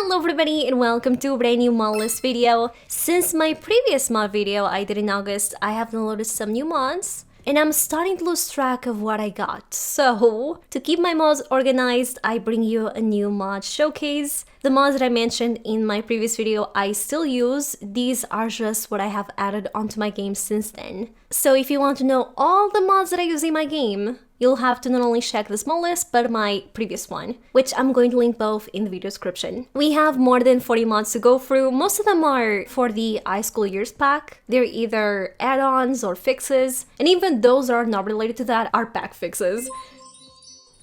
Hello everybody and welcome to a brand new mod list video. Since my previous mod video I did in August, I have downloaded some new mods and I'm starting to lose track of what I got. So, to keep my mods organized, I bring you a new mod showcase. The mods that I mentioned in my previous video I still use. These are just what I have added onto my game since then. So if you want to know all the mods that I use in my game, you'll have to not only check this mod list, but my previous one, which I'm going to link both in the video description. We have more than 40 mods to go through. Most of them are for the high school years pack. They're either add-ons or fixes, and even those that are not related to that are pack fixes.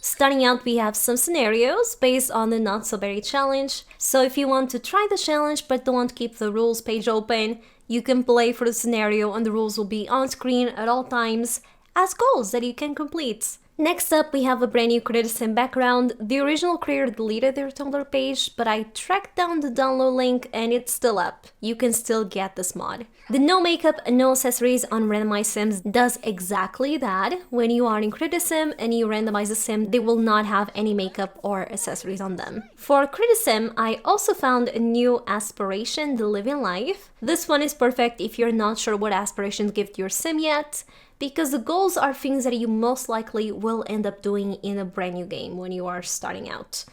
Starting out, we have some scenarios based on the Not So Berry challenge. So if you want to try the challenge but don't want to keep the rules page open, you can play for the scenario and the rules will be on screen at all times as goals that you can complete. Next up, we have a brand new criticism background. The original creator deleted their Tumblr page, but I tracked down the download link and it's still up. You can still get this mod. The no makeup and no accessories on Randomized Sims does exactly that. When you are in Criticism and you randomize a sim, they will not have any makeup or accessories on them. For Criticism, I also found a new Aspiration, the Living Life. This one is perfect if you're not sure what aspirations give to your sim yet, because the goals are things that you most likely will end up doing in a brand new game when you are starting out.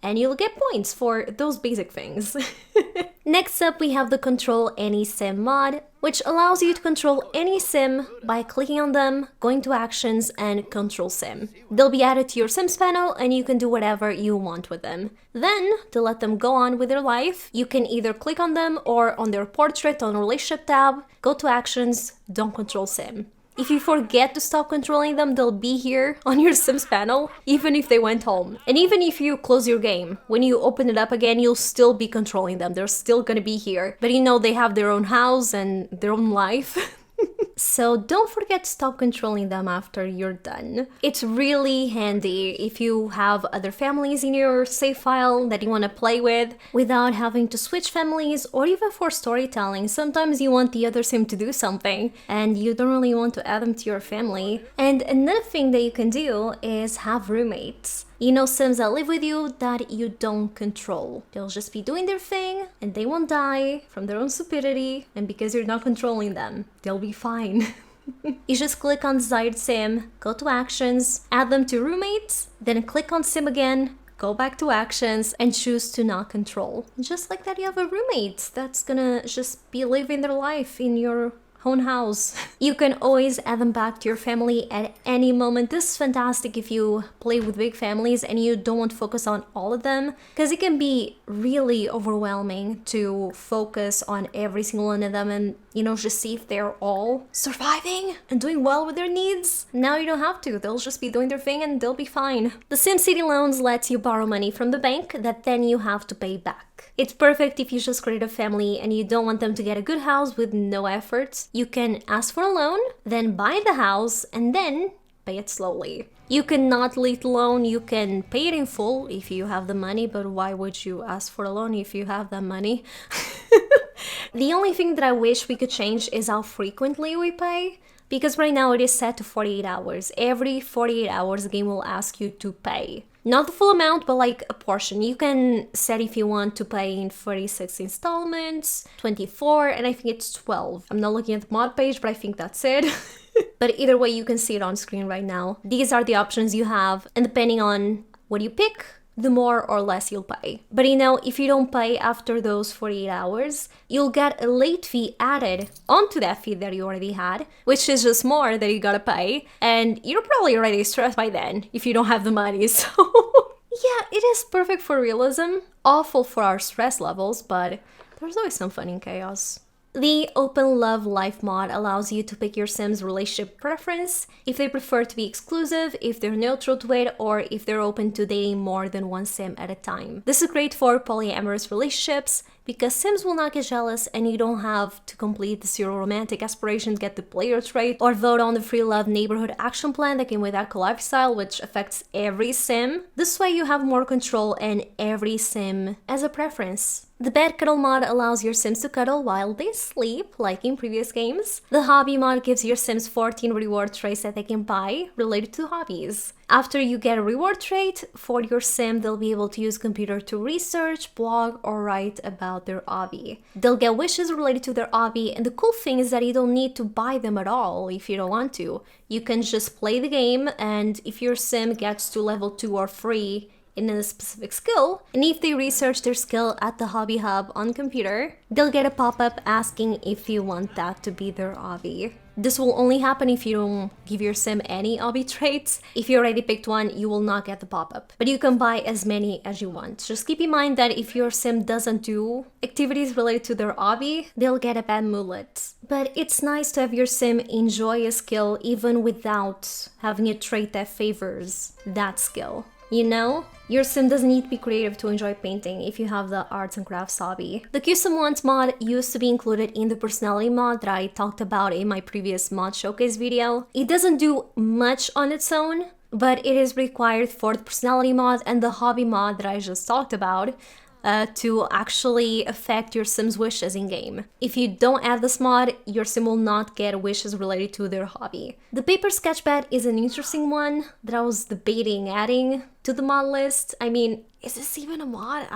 And you'll get points for those basic things. Next up, we have the Control Any Sim mod, which allows you to control any sim by clicking on them, going to Actions, and Control Sim. They'll be added to your Sims panel and you can do whatever you want with them. Then, to let them go on with their life, you can either click on them or on their portrait on the Relationship tab, go to Actions, don't Control Sim. If you forget to stop controlling them, they'll be here on your Sims panel, even if they went home. And even if you close your game, when you open it up again, you'll still be controlling them. They're still gonna be here. But you know, they have their own house and their own life. So don't forget to stop controlling them after you're done. It's really handy if you have other families in your save file that you want to play with without having to switch families, or even for storytelling. Sometimes you want the other sim to do something and you don't really want to add them to your family. And another thing that you can do is have roommates. You know, sims that live with you that you don't control. They'll just be doing their thing and they won't die from their own stupidity, and because you're not controlling them, they'll be fine. You just click on desired sim, go to Actions, add them to roommates, then click on sim again, go back to Actions, and choose to not control. Just like that, you have a roommate that's gonna just be living their life in your own house. You can always add them back to your family at any moment. This is fantastic if you play with big families and you don't want to focus on all of them, because it can be really overwhelming to focus on every single one of them and, you know, just see if they're all surviving and doing well with their needs. Now you don't have to. They'll just be doing their thing and they'll be fine. The SimCity Loans lets you borrow money from the bank that then you have to pay back. It's perfect if you just create a family and you don't want them to get a good house with no effort. You can ask for a loan, then buy the house, and then pay it slowly. You cannot delete the loan, you can pay it in full if you have the money, but why would you ask for a loan if you have that money? The only thing that I wish we could change is how frequently we pay, because right now it is set to 48 hours. Every 48 hours the game will ask you to pay. Not the full amount, but like a portion. You can set if you want to pay in 36 installments, 24, and I think it's 12. I'm not looking at the mod page, but I think that's it. But either way, you can see it on screen right now. These are the options you have, and depending on what you pick, the more or less you'll pay. But you know, if you don't pay after those 48 hours, you'll get a late fee added onto that fee that you already had, which is just more that you gotta pay, and you're probably already stressed by then if you don't have the money, so yeah, it is perfect for realism, awful for our stress levels, but there's always some fun in chaos. The Open Love Life mod allows you to pick your sim's relationship preference, if they prefer to be exclusive, if they're neutral to it, or if they're open to dating more than one sim at a time. This is great for polyamorous relationships, because sims will not get jealous and you don't have to complete the 0 romantic aspirations, get the player trait, or vote on the free love neighborhood action plan that came with Eco Lifestyle, which affects every sim. This way you have more control and every sim as a preference. The Bed Cuddle mod allows your sims to cuddle while they sleep, like in previous games. The Hobby mod gives your sims 14 reward traits that they can buy related to hobbies. After you get a reward trait for your sim, they'll be able to use computer to research, blog, or write about their hobby. They'll get wishes related to their hobby, and the cool thing is that you don't need to buy them at all if you don't want to. You can just play the game, and if your sim gets to level 2 or 3 in a specific skill, and if they research their skill at the hobby hub on computer, they'll get a pop-up asking if you want that to be their hobby. This will only happen if you don't give your sim any hobby traits. If you already picked one, you will not get the pop-up. But you can buy as many as you want. Just keep in mind that if your sim doesn't do activities related to their hobby, they'll get a bad mullet. But it's nice to have your sim enjoy a skill even without having a trait that favors that skill. You know? Your sim doesn't need to be creative to enjoy painting if you have the arts and crafts hobby. The Custom Wants mod used to be included in the personality mod that I talked about in my previous mod showcase video. It doesn't do much on its own, but it is required for the personality mod and the hobby mod that I just talked about to actually affect your sim's wishes in-game. If you don't add this mod, your sim will not get wishes related to their hobby. The paper sketchpad is an interesting one that I was debating adding to the mod list. I mean, is this even a mod?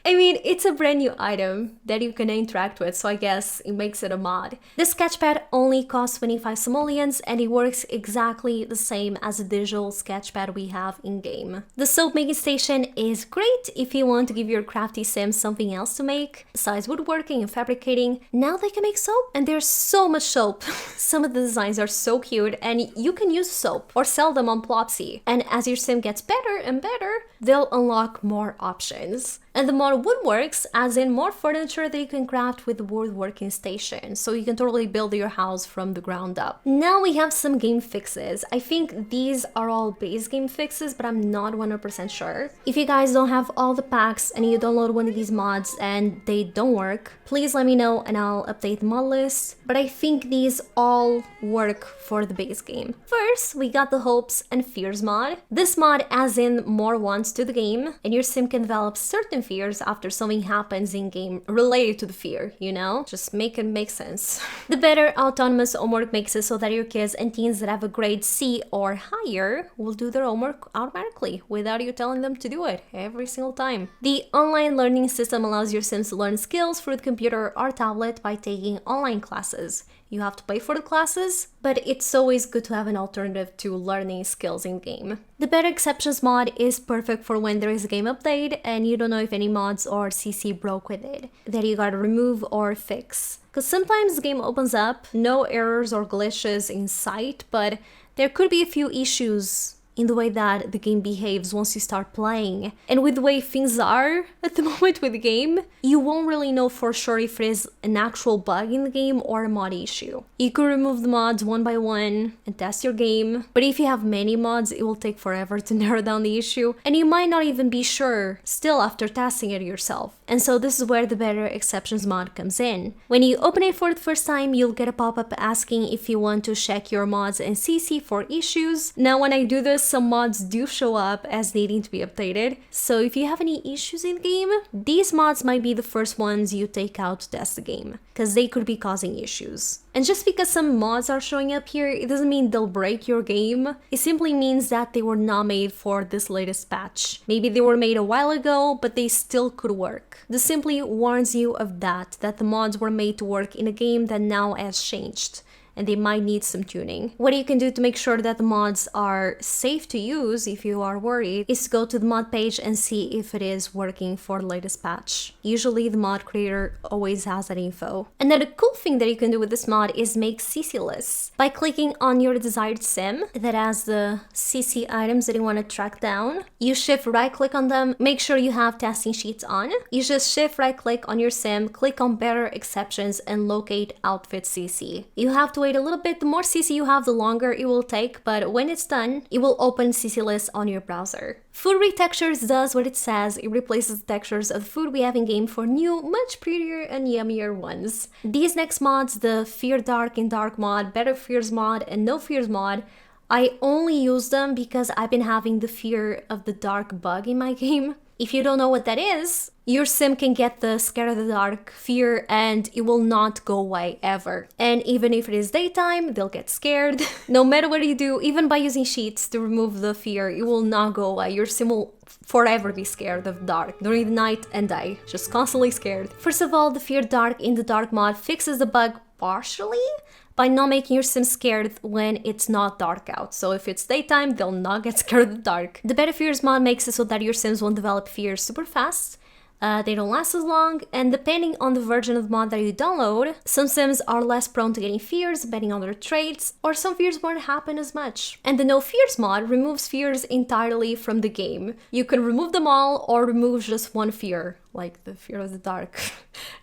I mean, it's a brand new item that you can interact with, so I guess it makes it a mod. The sketchpad only costs 25 simoleons and it works exactly the same as the digital sketchpad we have in-game. The soap making station is great if you want to give your crafty sim something else to make. Besides woodworking and fabricating, now they can make soap, and there's so much soap. Some of the designs are so cute, and you can use soap or sell them on Plopsy. And as your sim gets better and better, they'll unlock more options. And the mod Woodworks adds in more furniture that you can craft with the woodworking station, so you can totally build your house from the ground up. Now we have some game fixes. I think these are all base game fixes, but I'm not 100% sure. If you guys don't have all the packs and you download one of these mods and they don't work, please let me know and I'll update the mod list. But I think these all work for the base game. First, we got the Hopes and Fears mod. This mod adds in more wants to the game, and your sim can develop certain fears after something happens in game related to the fear, you know? Just make it make sense. The better autonomous homework makes it so that your kids and teens that have a grade C or higher will do their homework automatically without you telling them to do it every single time. The online learning system allows your sims to learn skills through the computer or tablet by taking online classes. You have to pay for the classes, but it's always good to have an alternative to learning skills in game. The Better Exceptions mod is perfect for when there is a game update and you don't know if any mods or CC broke with it, that you gotta remove or fix. Because sometimes the game opens up, no errors or glitches in sight, but there could be a few issues in the way that the game behaves once you start playing. And with the way things are at the moment with the game, you won't really know for sure if it is an actual bug in the game or a mod issue. You could remove the mods one by one and test your game, but if you have many mods, it will take forever to narrow down the issue, and you might not even be sure still after testing it yourself. And so this is where the Better Exceptions mod comes in. When you open it for the first time, you'll get a pop-up asking if you want to check your mods and CC for issues. Now when I do this, some mods do show up as needing to be updated, so if you have any issues in the game, these mods might be the first ones you take out to test the game, because they could be causing issues. And just because some mods are showing up here, it doesn't mean they'll break your game. It simply means that they were not made for this latest patch. Maybe they were made a while ago, but they still could work. This simply warns you of that the mods were made to work in a game that now has changed, and they might need some tuning. What you can do to make sure that the mods are safe to use if you are worried is to go to the mod page and see if it is working for the latest patch. Usually the mod creator always has that info. Another cool thing that you can do with this mod is make CC lists. By clicking on your desired sim that has the CC items that you want to track down, you shift right click on them, make sure you have testing sheets on. You just shift right click on your sim, click on Better Exceptions and locate Outfit CC. You have to wait a little bit. The more CC you have, the longer it will take, but when it's done, it will open CC list on your browser. Food Retextures does what it says. It replaces the textures of the food we have in game for new, much prettier and yummier ones. These next mods, the Fear Dark and Dark mod, Better Fears mod, and No Fears mod, I only use them because I've been having the fear of the dark bug in my game. If you don't know what that is, your sim can get the scared of the dark fear and it will not go away ever. And even if it is daytime, they'll get scared. No matter what you do, even by using sheets to remove the fear, it will not go away. Your sim will forever be scared of dark during the night and day, just constantly scared. First of all, the Fear Dark in the Dark mod fixes the bug partially by not making your sim scared when it's not dark out. So if it's daytime, they'll not get scared of the dark. The Better Fears mod makes it so that your sims won't develop fears super fast. They don't last as long, and depending on the version of the mod that you download, some sims are less prone to getting fears depending on their traits, or some fears won't happen as much. And the No Fears mod removes fears entirely from the game. You can remove them all or remove just one fear, like the fear of the dark.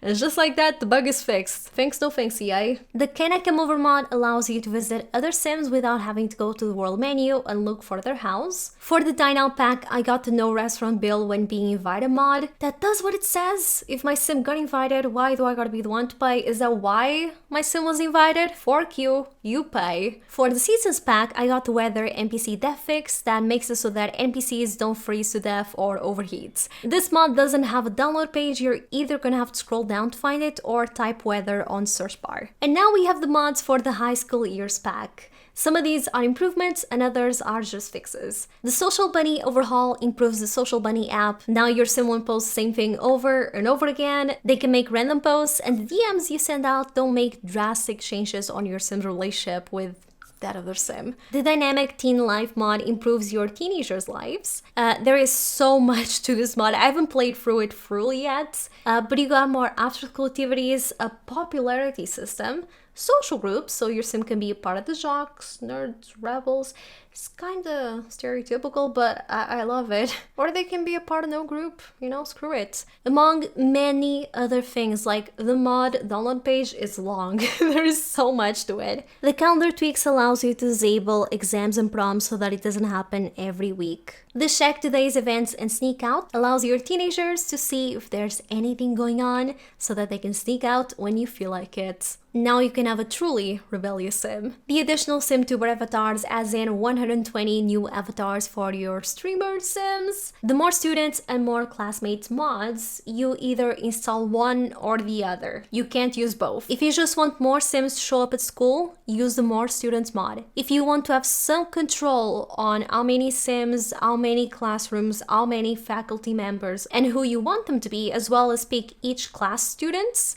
And just like that, the bug is fixed. Thanks no thanks, EA. The Can I Come Over mod allows you to visit other sims without having to go to the world menu and look for their house. For the Dine Out pack, I got the No Restaurant Bill When Being Invited mod. That does what it says. If my sim got invited, why do I gotta be the one to pay? Is that why my sim was invited? Fork you, you pay. For the Seasons pack, I got the Weather NPC Death Fix that makes it so that NPCs don't freeze to death or overheat. This mod doesn't have a download page. You're either gonna have to scroll down to find it or type weather on search bar. And now we have the mods for the High School Years pack. Some of these are improvements and others are just fixes. The Social Bunny Overhaul improves the Social Bunny app. Now your sim won't post the same thing over and over again. They can make random posts, and the DMs you send out don't make drastic changes on your sim's relationship with that other sim. The Dynamic Teen Life mod improves your teenagers' lives. There is so much to this mod. I haven't played through it fully yet, but you got more after-school activities, a popularity system, social groups, so your sim can be a part of the jocks, nerds, rebels. It's kinda stereotypical, but I love it. Or they can be a part of no group, you know, screw it. Among many other things, like the mod download page is long. There is so much to it. The calendar tweaks allows you to disable exams and proms so that it doesn't happen every week. The Check Today's Events and Sneak Out allows your teenagers to see if there's anything going on so that they can sneak out when you feel like it. Now you can have a truly rebellious sim. The additional SimTuber avatars, as in 120 new avatars for your streamer sims. The More Students and More Classmates mods, you either install one or the other. You can't use both. If you just want more sims to show up at school, use the More Students mod. If you want to have some control on how many sims, how many classrooms, how many faculty members, and who you want them to be, as well as pick each class students,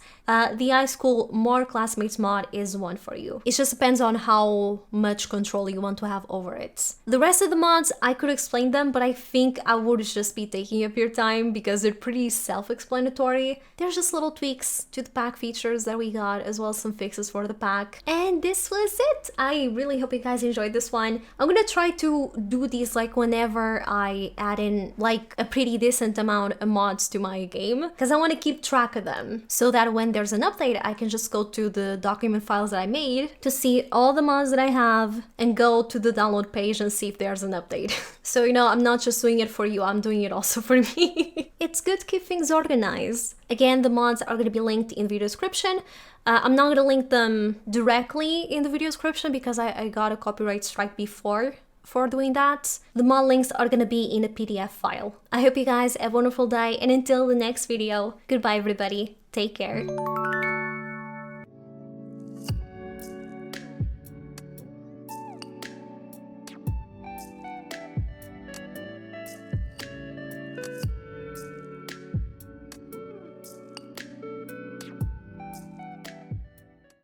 the high school More Classmates mod is one for you. It just depends on how much control you want to have over it. The rest of the mods, I could explain them, but I think I would just be taking up your time because they're pretty self-explanatory. They're just little tweaks to the pack features that we got, as well as some fixes for the pack. And this was it. I really hope you guys enjoyed this one. I'm gonna try to do these like whenever I add in like a pretty decent amount of mods to my game, because I want to keep track of them so that when there's an update, I can just go to the document files that I made to see all the mods that I have and go to the download page and see if there's an update. So, you know, I'm not just doing it for you, I'm doing it also for me. It's good to keep things organized. Again, the mods are going to be linked in the video description. I'm not going to link them directly in the video description because I got a copyright strike before for doing that. The mod links are gonna be in a PDF file. I hope you guys have a wonderful day, and until the next video, goodbye everybody, take care.